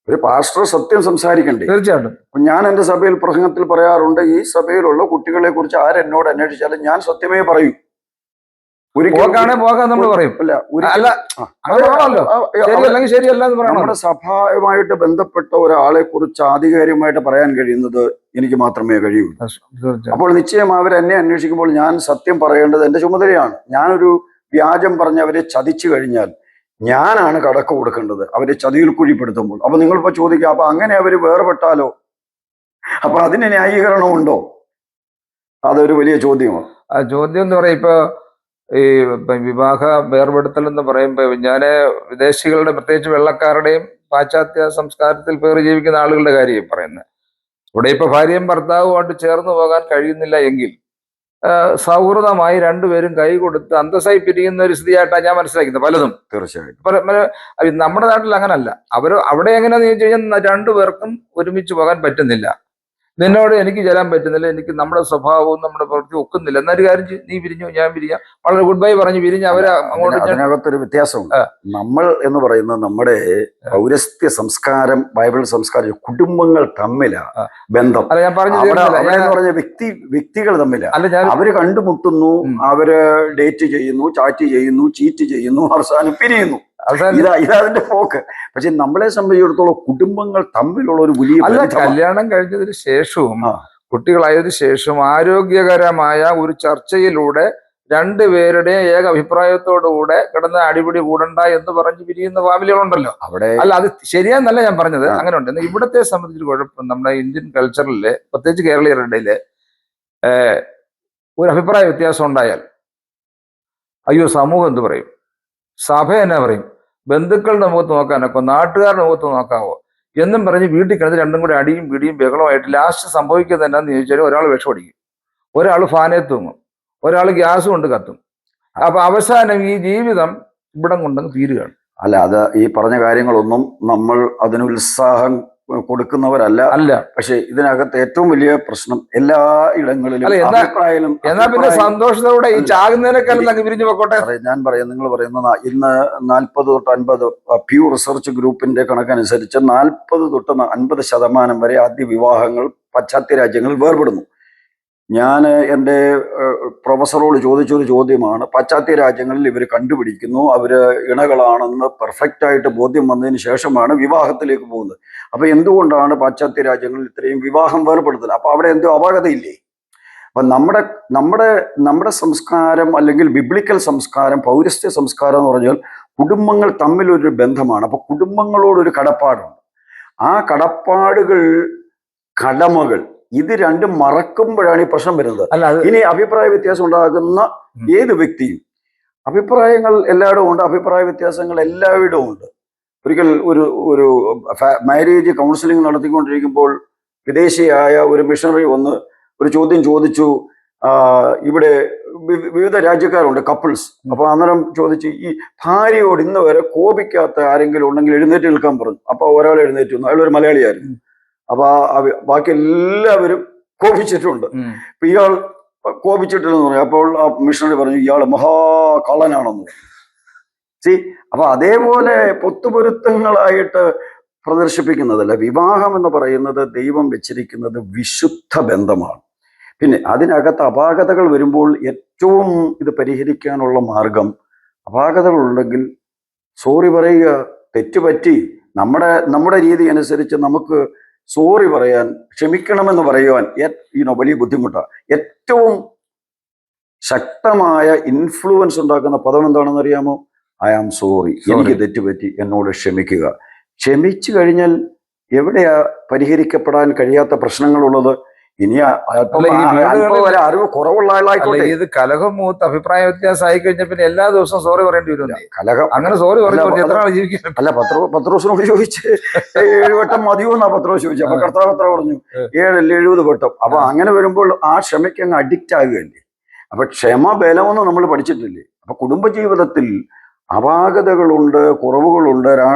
ഒരു പാസ്റ്റർ സത്യം സംസാരിക്കണ്ടേ? തീർച്ചയായിട്ടും. ഞാൻ എന്റെ സഭയിൽ പ്രസംഗത്തിൽ പറയാറുണ്ട്, ഈ സഭയിലുള്ള കുട്ടികളെ കുറിച്ച് ആരെന്നോട് അന്വേഷിച്ചാലും ഞാൻ സത്യമേ പറയൂ. നമ്മുടെ സഭയുമായിട്ട് ബന്ധപ്പെട്ട ഒരാളെ കുറിച്ച് ആധികാരികമായിട്ട് പറയാൻ കഴിയുന്നത് എനിക്ക് മാത്രമേ കഴിയൂ. അപ്പോൾ നിശ്ചയം അവരെന്നെ അന്വേഷിക്കുമ്പോൾ ഞാൻ സത്യം പറയേണ്ടത് എന്റെ ചുമതലയാണ്. ഞാനൊരു വ്യാജം പറഞ്ഞ് അവരെ ചതിച്ചു കഴിഞ്ഞാൽ ഞാനാണ് കടക്ക് കൊടുക്കേണ്ടത്, അവരെ ചതിയിൽ കുഴിപ്പെടുത്തുമ്പോൾ. അപ്പൊ നിങ്ങളിപ്പോ ചോദിക്കുക, അപ്പൊ അങ്ങനെ അവര് വേർപെട്ടാലോ? അപ്പൊ അതിന് ന്യായീകരണമുണ്ടോ? അതൊരു വലിയ ചോദ്യമാണ്. ആ ചോദ്യം എന്ന് പറയാം, ഇപ്പൊ ഈ വിവാഹ വേർപെടുത്തൽ എന്ന് പറയുമ്പോൾ ഞാൻ വിദേശികളുടെ, പ്രത്യേകിച്ച് വെള്ളക്കാരുടെയും പാശ്ചാത്യ സംസ്കാരത്തിൽ പേര് ജീവിക്കുന്ന ആളുകളുടെ കാര്യം പറയുന്നത്. ഇവിടെ ഇപ്പൊ ഭാര്യയും ഭർത്താവുമായിട്ട് ചേർന്ന് പോകാൻ കഴിയുന്നില്ല എങ്കിൽ സൗഹൃദമായി രണ്ടുപേരും കൈ കൊടുത്ത് അന്തസ്സായി പിരിയുന്ന ഒരു സ്ഥിതിയായിട്ടാണ് ഞാൻ മനസ്സിലാക്കുന്നത് പലതും. തീർച്ചയായിട്ടും നമ്മുടെ നാട്ടിൽ അങ്ങനല്ല. അവിടെ എങ്ങനെയാന്ന് ചോദിച്ചു കഴിഞ്ഞാൽ രണ്ടുപേർക്കും ഒരുമിച്ച് പോകാൻ പറ്റുന്നില്ല. നിന്നോട് എനിക്ക് ചെല്ലാൻ പറ്റുന്നില്ല, എനിക്ക് നമ്മുടെ സ്വഭാവവും നമ്മുടെ പ്രവൃത്തി ഒക്കുന്നില്ല, എന്നൊരു കാര്യം നീ പിരിഞ്ഞു ഞാൻ പിരിയാം, വളരെ ഗുഡ് ബൈ പറഞ്ഞ് പിരിഞ്ഞ് അവരെ അങ്ങോട്ട്. അതിനകത്തൊരു വ്യത്യാസമുണ്ട്. നമ്മൾ എന്ന് പറയുന്നത് നമ്മുടെ പൗരസ്ത്യ സംസ്കാരം, ബൈബിൾ സംസ്കാരം, കുടുംബങ്ങൾ തമ്മിലാ ബന്ധം. അല്ല ഞാൻ പറഞ്ഞ വ്യക്തികൾ തമ്മിലാ. അവര് കണ്ടുമുട്ടുന്നു, അവര് ഡേറ്റ് ചെയ്യുന്നു, ചാറ്റ് ചെയ്യുന്നു, ചീറ്റ് ചെയ്യുന്നു, അവസാനം പിരിയുന്നു. ഇതതിന്റെ പോക്ക്. പക്ഷെ നമ്മളെ സംബന്ധിച്ചിടത്തോളം കുടുംബങ്ങൾ തമ്മിലുള്ള ഒരു വലിയ കല്യാണം കഴിഞ്ഞതിന് ശേഷവും കുട്ടികളായതിനു ശേഷം ആരോഗ്യകരമായ ഒരു ചർച്ചയിലൂടെ രണ്ടുപേരുടെ ഏക അഭിപ്രായത്തോടുകൂടെ കിടന്ന് അടിപിടി കൂടണ്ട എന്ന് പറഞ്ഞ് പിരിയുന്ന ഫാമിലികളുണ്ടല്ലോ. അല്ല അത് ശരിയാന്നല്ല ഞാൻ പറഞ്ഞത്, അങ്ങനെ ഉണ്ട്. എന്നാൽ ഇവിടത്തെ സംബന്ധിച്ചൊരു കുഴപ്പം, നമ്മുടെ ഇന്ത്യൻ കൾച്ചറിലെ പ്രത്യേകിച്ച് കേരളീയരുടെ ഇടയില് ഒരു അഭിപ്രായ വ്യത്യാസം ഉണ്ടായാൽ അയ്യോ സമൂഹം എന്ത് പറയും, സഭ എന്നാ പറയും, ബന്ധുക്കളുടെ മുഖത്ത് നോക്കാനൊക്കെ, നാട്ടുകാരുടെ മുഖത്ത് നോക്കാവോ എന്നും പറഞ്ഞ് വീട്ടിൽ കിടന്ന് രണ്ടും കൂടെ അടിയും പിടിയും ബഹളമായിട്ട് ലാസ്റ്റ് സംഭവിക്കുന്നത് എന്നാന്ന് ചോദിച്ചാൽ ഒരാൾ വിഷമടിക്കും, ഒരാൾ ഫാനെ തൂങ്ങും, ഒരാൾ ഗ്യാസ് കൊണ്ട് കത്തും. അപ്പൊ അവസാനം ഈ ജീവിതം ഇവിടം കൊണ്ടങ്ങ് തീരുകയാണ്. അല്ല, അത് ഈ പറഞ്ഞ കാര്യങ്ങളൊന്നും നമ്മൾ അതിന് ഉത്സാഹം കൊടുക്കുന്നവരല്ല. പക്ഷെ ഇതിനകത്ത് ഏറ്റവും വലിയ പ്രശ്നം എല്ലാ ഇടങ്ങളിലും എന്നാ പിന്നെ സന്തോഷത്തോടെ ഈ ചാകുന്നതിനേക്കാളും പിരിഞ്ഞു പോക്കോട്ടെ. ഞാൻ പറയാം, നിങ്ങൾ പറയുന്നത് ഇന്ന് 40 തൊട്ട് 50 പ്യൂ റിസർച്ച് ഗ്രൂപ്പിന്റെ കണക്കനുസരിച്ച് 40 തൊട്ട് 50% വരെ ആദ്യ വിവാഹങ്ങൾ പാശ്ചാത്യ രാജ്യങ്ങളിൽ വേർപെടുന്നു. ഞാൻ എൻ്റെ പ്രൊഫസറോട് ചോദിച്ചൊരു ചോദ്യമാണ്, പാശ്ചാത്യ രാജ്യങ്ങളിൽ ഇവർ കണ്ടുപിടിക്കുന്നു, അവർ ഇണകളാണെന്ന് പെർഫെക്റ്റ് ആയിട്ട് ബോധ്യം വന്നതിന് ശേഷമാണ് വിവാഹത്തിലേക്ക് പോകുന്നത്. അപ്പൊ എന്തുകൊണ്ടാണ് പാശ്ചാത്യ രാജ്യങ്ങളിൽ ഇത്രയും വിവാഹം വേർപെടുത്തുന്നത്? അപ്പൊ അവിടെ എന്തോ അപാകതയില്ലേ? അപ്പൊ നമ്മുടെ നമ്മുടെ നമ്മുടെ സംസ്കാരം, അല്ലെങ്കിൽ ബിബ്ലിക്കൽ സംസ്കാരം, പൗരസ്ത്യ സംസ്കാരം എന്ന് പറഞ്ഞാൽ കുടുംബങ്ങൾ തമ്മിലൊരു ബന്ധമാണ്. അപ്പൊ കുടുംബങ്ങളോടൊരു കടപ്പാടുണ്ട്. ആ കടപ്പാടുകൾ, കടമകൾ, ഇത് രണ്ടും മറക്കുമ്പോഴാണ് ഈ പ്രശ്നം വരുന്നത്. ഇനി അഭിപ്രായ വ്യത്യാസം ഉണ്ടാകുന്ന ഏത് വ്യക്തിയും, അഭിപ്രായങ്ങൾ എല്ലായിടവും ഉണ്ട്, അഭിപ്രായ വ്യത്യാസങ്ങൾ എല്ലായിടവും ഉണ്ട്. ഒരിക്കൽ ഒരു ഒരു മാരേജ് കൗൺസിലിംഗ് നടത്തിക്കൊണ്ടിരിക്കുമ്പോൾ വിദേശിയായ ഒരു മിഷണറി വന്ന് ഒരു ചോദ്യം ചോദിച്ചു. ഇവിടെ വിവിധ രാജ്യക്കാരുണ്ട്, കപ്പിൾസ്. അപ്പൊ അന്നേരം ചോദിച്ചു, ഈ ഭാര്യയോട് ഇന്ന് വരെ കോപിക്കാത്ത ആരെങ്കിലും ഉണ്ടെങ്കിൽ എഴുന്നേറ്റ് നിൽക്കാൻ പറഞ്ഞു. അപ്പൊ ഒരാൾ എഴുന്നേറ്റ് വന്നു, അയാൾ ഒരു മലയാളിയായിരുന്നു. അപ്പൊ ബാക്കി എല്ലാവരും കോപിച്ചിട്ടുണ്ട്. ഇപ്പൊ ഇയാൾ കോപിച്ചിട്ടില്ലെന്ന് പറഞ്ഞു. അപ്പോൾ ആ മിഷണറി പറഞ്ഞു, ഇയാൾ മഹാകള്ളനാണെന്ന്. അപ്പൊ അതേപോലെ പൊത്തുപൊരുത്തങ്ങളായിട്ട് പ്രദർശിപ്പിക്കുന്നതല്ല. വിവാഹം എന്ന് പറയുന്നത് ദൈവം വെച്ചിരിക്കുന്നത് വിശുദ്ധ ബന്ധമാണ്. പിന്നെ അതിനകത്ത് അപാകതകൾ വരുമ്പോൾ ഏറ്റവും ഇത് പരിഹരിക്കാനുള്ള മാർഗം, അപാകതകൾ ഉണ്ടെങ്കിൽ സോറി പറയുക. തെറ്റുപറ്റി നമ്മുടെ രീതി അനുസരിച്ച് നമുക്ക് സോറി പറയാൻ, ക്ഷമിക്കണമെന്ന് പറയുവാൻ വലിയ ബുദ്ധിമുട്ടാണ്. ഏറ്റവും ശക്തമായ ഇൻഫ്ലുവൻസ് ഉണ്ടാക്കുന്ന പദം എന്താണെന്ന് അറിയാമോ? ഐ ആം സോറി, എനിക്ക് തെറ്റുപറ്റി, എന്നോട് ക്ഷമിക്കുക. ക്ഷമിച്ചു കഴിഞ്ഞാൽ എവിടെയാ പരിഹരിക്കപ്പെടാൻ കഴിയാത്ത പ്രശ്നങ്ങളുള്ളത്? ഇനി അറിവ് കുറവുള്ള ആളായിക്കോട്ടെ. ഇത് കലഹം മൂത്ത് അഭിപ്രായ വ്യത്യാസമായി കഴിഞ്ഞാൽ പിന്നെ എല്ലാ ദിവസവും സോറി പറയേണ്ടി വരും. കലഹം അങ്ങനെ സോറി പറയുന്നത് അല്ല, പത്രോസിനോട് ചോദിച്ച് 7 വട്ടം മതിയോന്നാ പത്രോസ് ചോദിച്ചു. അപ്പൊ കർത്താവ് എത്ര പറഞ്ഞു? 7 അല്ല 70 വട്ടം. അപ്പൊ അങ്ങനെ വരുമ്പോൾ ആ ക്ഷമയ്ക്ക് അങ്ങ് അഡിക്റ്റ് ആകുകയല്ലേ. അപ്പൊ ക്ഷമ ബലമെന്ന് നമ്മൾ പഠിച്ചിട്ടില്ലേ? അപ്പൊ കുടുംബജീവിതത്തിൽ അപാകതകളുണ്ട്, കുറവുകളുണ്ട്.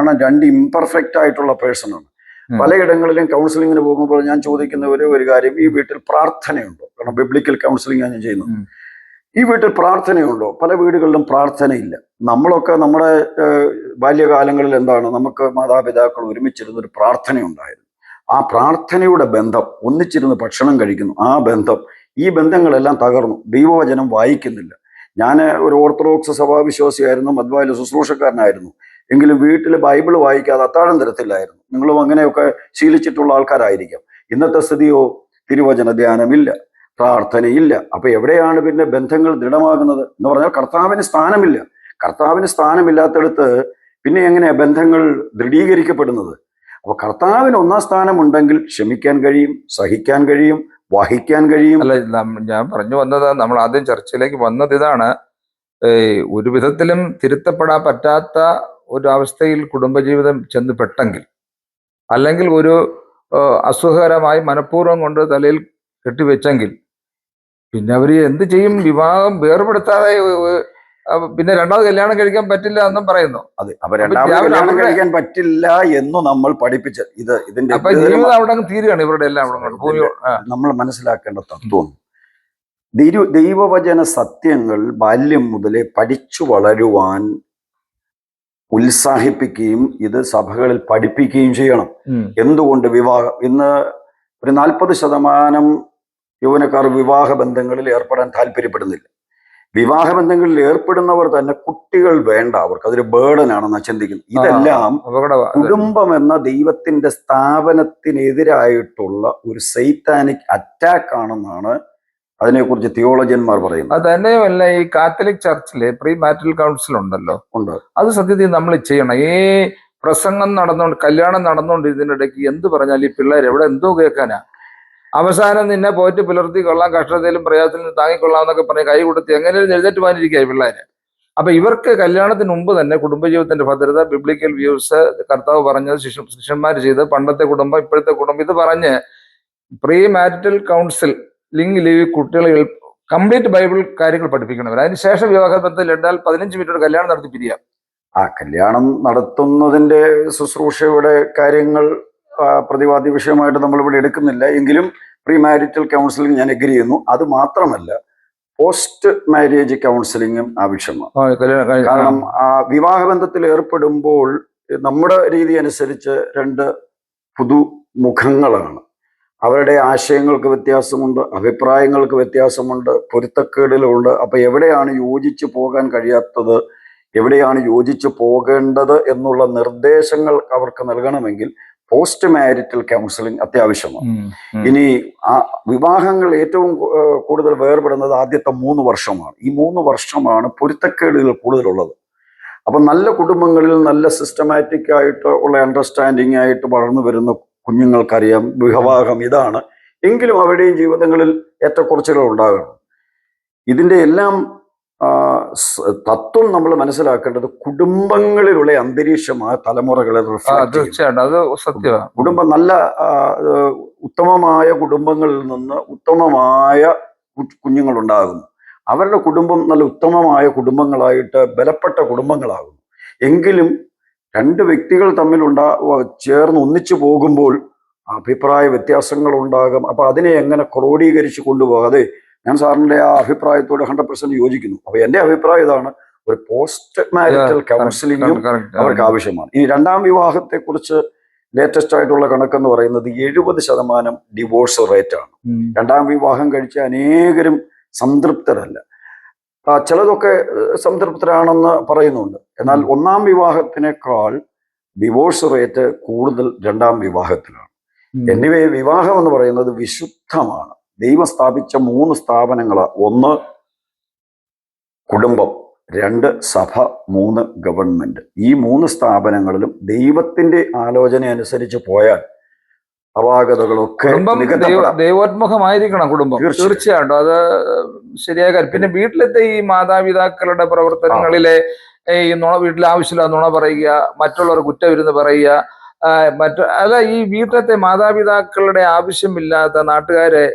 രണ്ട് ഇംപെർഫെക്റ്റ് ആയിട്ടുള്ള പേഴ്സണാണ്. പലയിടങ്ങളിലും കൗൺസിലിങ്ങിന് പോകുമ്പോൾ ഞാൻ ചോദിക്കുന്ന ഒരു കാര്യം, ഈ വീട്ടിൽ പ്രാർത്ഥനയുണ്ടോ? കാരണം ബിബ്ലിക്കൽ കൗൺസിലിംഗ് ഞാൻ ചെയ്യുന്നത്. ഈ വീട്ടിൽ പ്രാർത്ഥനയുണ്ടോ? പല വീടുകളിലും പ്രാർത്ഥനയില്ല. നമ്മളൊക്കെ നമ്മുടെ ബാല്യകാലങ്ങളിൽ എന്താണ്, നമുക്ക് മാതാപിതാക്കൾ ഒരുമിച്ചിരുന്ന ഒരു പ്രാർത്ഥനയുണ്ടായിരുന്നു. ആ പ്രാർത്ഥനയുടെ ബന്ധം, ഒന്നിച്ചിരുന്ന് ഭക്ഷണം കഴിക്കുന്നു, ആ ബന്ധം, ഈ ബന്ധങ്ങളെല്ലാം തകർന്നു. ദൈവവചനം വായിക്കുന്നില്ല. ഞാൻ ഒരു ഓർത്തഡോക്സ് സഭാവിശ്വാസിയായിരുന്നു, മദ്വായിലെ ശുശ്രൂഷക്കാരനായിരുന്നു. എങ്കിലും വീട്ടിൽ ബൈബിൾ വായിക്കാതെ അത്താഴം തരത്തില്ലായിരുന്നു. നിങ്ങളും അങ്ങനെയൊക്കെ ശീലിച്ചിട്ടുള്ള ആൾക്കാരായിരിക്കാം. ഇന്നത്തെ സ്ഥിതിയോ? തിരുവചന ധ്യാനമില്ല, പ്രാർത്ഥനയില്ല. അപ്പൊ എവിടെയാണ് പിന്നെ ബന്ധങ്ങൾ ദൃഢമാകുന്നത് എന്ന് പറഞ്ഞാൽ കർത്താവിന് സ്ഥാനമില്ല. കർത്താവിന് സ്ഥാനമില്ലാത്തടത്ത് പിന്നെ എങ്ങനെയാ ബന്ധങ്ങൾ ദൃഢീകരിക്കപ്പെടുന്നത്? അപ്പൊ കർത്താവിന് ഒന്നാം സ്ഥാനമുണ്ടെങ്കിൽ ക്ഷമിക്കാൻ കഴിയും, സഹിക്കാൻ കഴിയും, വഹിക്കാൻ കഴിയും. അല്ല, ഞാൻ പറഞ്ഞു വന്നത്, നമ്മൾ ആദ്യം ചർച്ചയിലേക്ക് വന്നത് ഇതാണ്. ഒരു വിധത്തിലും തിരുത്തപ്പെടാൻ പറ്റാത്ത ഒരു അവസ്ഥയിൽ കുടുംബജീവിതം ചെന്ന് പെട്ടെങ്കിൽ, അല്ലെങ്കിൽ ഒരു അസുഖകരമായി മനഃപൂർവ്വം കൊണ്ട് തലയിൽ കെട്ടിവെച്ചെങ്കിൽ പിന്നെ അവർ എന്ത് ചെയ്യും? വിവാഹം വേർപെടുത്താതെ പിന്നെ രണ്ടാമത് കല്യാണം കഴിക്കാൻ പറ്റില്ല എന്നും പറയുന്നു. അതെ, അപ്പൊ രണ്ടാമത് കല്യാണം കഴിക്കാൻ പറ്റില്ല എന്ന് നമ്മൾ പഠിപ്പിച്ച ഇതിന്റെ ജീവിതം അവിടെ തീരുകയാണ് ഇവരുടെ എല്ലാം. നമ്മൾ മനസ്സിലാക്കേണ്ട തത്വം, ദൈവവചന സത്യങ്ങൾ ബാല്യം മുതലേ പഠിച്ചു വളരുവാൻ ഉത്സാഹിപ്പിക്കുകയും ഇത് സഭകളിൽ പഠിപ്പിക്കുകയും ചെയ്യണം. എന്തുകൊണ്ട് വിവാഹം? ഇന്ന് ഒരു 40% യൗവനക്കാർ വിവാഹ ബന്ധങ്ങളിൽ ഏർപ്പെടാൻ താല്പര്യപ്പെടുന്നില്ല. വിവാഹ ബന്ധങ്ങളിൽ ഏർപ്പെടുന്നവർ തന്നെ കുട്ടികൾ വേണ്ട, അവർക്ക് അതൊരു ബേർഡനാണെന്നാണ് ചിന്തിക്കുന്നത്. ഇതെല്ലാം കുടുംബം എന്ന ദൈവത്തിന്റെ സ്ഥാപനത്തിനെതിരായിട്ടുള്ള ഒരു സൈത്താനിക് അറ്റാക്ക് ആണെന്നാണ് അതിനെക്കുറിച്ച് തിയോളജിയന്മാർ പറയുന്നത്. അത് തന്നെയുമല്ല, ഈ കാത്തലിക് ചർച്ചിലെ പ്രീ മാരിറ്റൽ കൗൺസിൽ ഉണ്ടല്ലോ, ഉണ്ട്. അത് സത്യത്തിൽ നമ്മൾ ചെയ്യണം. ഈ പ്രസംഗം നടന്നുകൊണ്ട്, കല്യാണം നടന്നുകൊണ്ട് ഇതിനിടയ്ക്ക് എന്ത് പറഞ്ഞാൽ ഈ പിള്ളേർ എവിടെ എന്തോ കേൾക്കാനാ? അവസാനം നിന്നെ പോയിട്ട് പുലർത്തി കൊള്ളാം, കഷ്ടത്തിലും പ്രയാസത്തിലും താങ്ങിക്കൊള്ളാം എന്നൊക്കെ പറഞ്ഞ് കൈ കൊടുത്ത് എങ്ങനെയും എഴുന്നേറ്റ് പോകാനിരിക്കുക പിള്ളേര്. അപ്പൊ ഇവർക്ക് കല്യാണത്തിന് മുമ്പ് തന്നെ കുടുംബജീവിതത്തിന്റെ ഭദ്രത, ബിബ്ലിക്കൽ വ്യൂസ്, കർത്താവ് പറഞ്ഞത്, ശിഷ്യന്മാർ ചെയ്ത്, പണ്ടത്തെ കുടുംബം ഇപ്പോഴത്തെ കുടുംബം, ഇത് പറഞ്ഞ് പ്രീ മാരിറ്റൽ കൗൺസിൽ ലിങ്കിൽ ഈ കുട്ടികളെ കംപ്ലീറ്റ് ബൈബിൾ കാര്യങ്ങൾ പഠിപ്പിക്കണവർ. അതിനുശേഷം വിവാഹബന്ധത്തിൽ ഇട്ടാൽ 15 മിനിറ്റ് കല്യാണം നടത്തി പിരിയാം. കല്യാണം നടത്തുന്നതിന്റെ ശുശ്രൂഷയുടെ കാര്യങ്ങൾ പ്രതിവാദി വിഷയമായിട്ട് നമ്മളിവിടെ എടുക്കുന്നില്ല. എങ്കിലും പ്രീ മാരിറ്റൽ കൗൺസിലിംഗ് ഞാൻ എഗ്രി ചെയ്യുന്നു. അത് മാത്രമല്ല, പോസ്റ്റ് മാരേജ് കൗൺസിലിങ്ങും ആവശ്യമാണ്. കാരണം വിവാഹബന്ധത്തിൽ ഏർപ്പെടുമ്പോൾ നമ്മുടെ രീതി അനുസരിച്ച് 2 പുതുമുഖങ്ങളാണ്. അവരുടെ ആശയങ്ങൾക്ക് വ്യത്യാസമുണ്ട്, അഭിപ്രായങ്ങൾക്ക് വ്യത്യാസമുണ്ട്, പൊരുത്തക്കേടുകളുണ്ട്. അപ്പൊ എവിടെയാണ് യോജിച്ച് പോകാൻ കഴിയാത്തത്, എവിടെയാണ് യോജിച്ച് പോകേണ്ടത് എന്നുള്ള നിർദ്ദേശങ്ങൾ അവർക്ക് നൽകണമെങ്കിൽ പോസ്റ്റ് മാരിറ്റൽ കൗൺസിലിംഗ് അത്യാവശ്യമാണ്. ഇനി ആ വിവാഹങ്ങൾ ഏറ്റവും കൂടുതൽ വേർപെടുന്നത് ആദ്യത്തെ 3 വർഷമാണ്. ഈ 3 വർഷമാണ് പൊരുത്തക്കേടുകൾ കൂടുതലുള്ളത്. അപ്പൊ നല്ല കുടുംബങ്ങളിൽ നല്ല സിസ്റ്റമാറ്റിക് ആയിട്ട് ഉള്ള അണ്ടർസ്റ്റാൻഡിങ് ആയിട്ട് വളർന്നു വരുന്ന കുഞ്ഞുങ്ങൾക്കറിയാം വിവാഹം ഇതാണ്. എങ്കിലും അവരുടെയും ജീവിതങ്ങളിൽ ഏറ്റക്കുറച്ചുകൾ ഉണ്ടാകണം. ഇതിന്റെ എല്ലാം തത്വം നമ്മൾ മനസ്സിലാക്കേണ്ടത് കുടുംബങ്ങളിലുള്ള അന്തരീക്ഷമായ തലമുറകളെ കുടുംബം നല്ല ഉത്തമമായ കുടുംബങ്ങളിൽ നിന്ന് ഉത്തമമായ കുഞ്ഞുങ്ങൾ ഉണ്ടാകുന്നു. അവരുടെ കുടുംബം നല്ല ഉത്തമമായ കുടുംബങ്ങളായിട്ട് ബലപ്പെട്ട കുടുംബങ്ങളാകുന്നു. എങ്കിലും 2 വ്യക്തികൾ തമ്മിൽ ചേർന്ന് ഒന്നിച്ചു പോകുമ്പോൾ അഭിപ്രായ വ്യത്യാസങ്ങൾ ഉണ്ടാകും. അപ്പൊ അതിനെ എങ്ങനെ ക്രോഡീകരിച്ച് കൊണ്ടുപോകാതെ ഞാൻ സാറിന്റെ ആ അഭിപ്രായത്തോട് 100% യോജിക്കുന്നു. അപ്പൊ എന്റെ അഭിപ്രായം ഇതാണ്, ഒരു പോസ്റ്റ് മാരിറ്റൽ കൗൺസിലിംഗും അവർക്ക് ആവശ്യമാണ്. ഈ 2ാം വിവാഹത്തെ കുറിച്ച് ലേറ്റസ്റ്റ് ആയിട്ടുള്ള കണക്കെന്ന് പറയുന്നത് 70% ഡിവോഴ്സ് റേറ്റ് ആണ്. 2ാം വിവാഹം കഴിച്ച അനേകരും സംതൃപ്തരല്ല. ചിലതൊക്കെ സംതൃപ്തരാണെന്ന് പറയുന്നുണ്ട്. എന്നാൽ 1ാം വിവാഹത്തിനേക്കാൾ ഡിവോഴ്സ് റേറ്റ് കൂടുതൽ 2ാം വിവാഹത്തിലാണ്. എന്നിവയെ വിവാഹം എന്ന് പറയുന്നത് വിശുദ്ധമാണ്. ദൈവം സ്ഥാപിച്ച 3 സ്ഥാപനങ്ങളാണ്. 1 കുടുംബം, 2 സഭ, 3 ഗവൺമെന്റ്. ഈ 3 സ്ഥാപനങ്ങളിലും ദൈവത്തിന്റെ ആലോചന അനുസരിച്ച് പോയാൽ അപാകതകളൊക്കെ ദൈവോന്മുഖമായിരിക്കണം കുടുംബം. തീർച്ചയായിട്ടും അത് ശരിയായ കാര്യം. പിന്നെ വീട്ടിലത്തെ ഈ മാതാപിതാക്കളുടെ പ്രവർത്തനങ്ങളിലെ ഈ വീട്ടിൽ ആവശ്യമില്ല നുണ പറയുക, മറ്റുള്ളവർ കുറ്റവിരുന്ന് പറയുക, അല്ല ഈ വീട്ടിലത്തെ മാതാപിതാക്കളുടെ ആവശ്യമില്ലാത്ത നാട്ടുകാരെ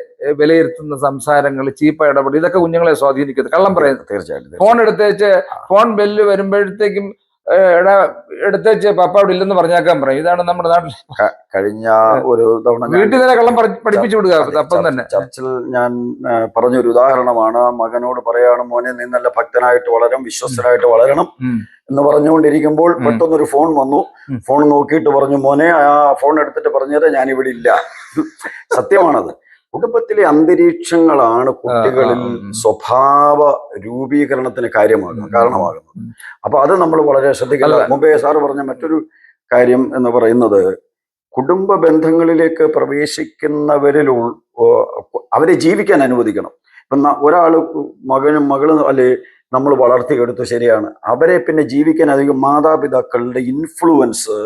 വിലയിരുത്തുന്ന സംസാരങ്ങൾ, ചീപ്പ ഇടപെടൽ, ഇതൊക്കെ കുഞ്ഞുങ്ങളെ സ്വാധീനിക്കുന്നത്. കള്ളം പറയുന്നത്, തീർച്ചയായിട്ടും ഫോൺ എടുത്തേച്ച് ഫോൺ ബെല്ല് വരുമ്പോഴത്തേക്കും എടുത്തേച്ച് പപ്പ അവിടെ ഇല്ലെന്ന് പറഞ്ഞേക്കാൻ പറയും. ഇതാണ് നമ്മുടെ നാട്ടിൽ കഴിഞ്ഞ ഒരു തവണ വീട്ടിൽ തന്നെ കള്ളം പഠിപ്പിച്ചു വിടുക. അപ്പം തന്നെ ചർച്ചിൽ ഞാൻ പറഞ്ഞൊരു ഉദാഹരണമാണ്. മകനോട് പറയാണ്, മോനെ നീ നല്ല ഭക്തനായിട്ട് വളരണം, വിശ്വസ്തനായിട്ട് വളരണം എന്ന് പറഞ്ഞുകൊണ്ടിരിക്കുമ്പോൾ പെട്ടെന്നൊരു ഫോൺ വന്നു. ഫോൺ നോക്കിയിട്ട് പറഞ്ഞു, മോനെ ആ ഫോൺ എടുത്തിട്ട് പറഞ്ഞത് ഞാൻ ഇവിടെ ഇല്ല. സത്യമാണത്. കുടുംബത്തിലെ അന്തരീക്ഷങ്ങളാണ് കുട്ടികളിൽ സ്വഭാവ രൂപീകരണത്തിന് കാരണമാകുന്നത്. അപ്പൊ അത് നമ്മൾ വളരെ ശ്രദ്ധിക്കുക. മുമ്പേ സാറ് പറഞ്ഞ മറ്റൊരു കാര്യം എന്ന് പറയുന്നത്, കുടുംബ ബന്ധങ്ങളിലേക്ക് പ്രവേശിക്കുന്നവരിൽ അവരെ ജീവിക്കാൻ അനുവദിക്കണം. ഇപ്പം ഒരാൾ മകനും മകളും അല്ലെ നമ്മൾ വളർത്തിയെടുത്തു, ശരിയാണ്. അവരെ പിന്നെ ജീവിക്കാൻ അധികം മാതാപിതാക്കളുടെ ഇൻഫ്ലുവൻസ്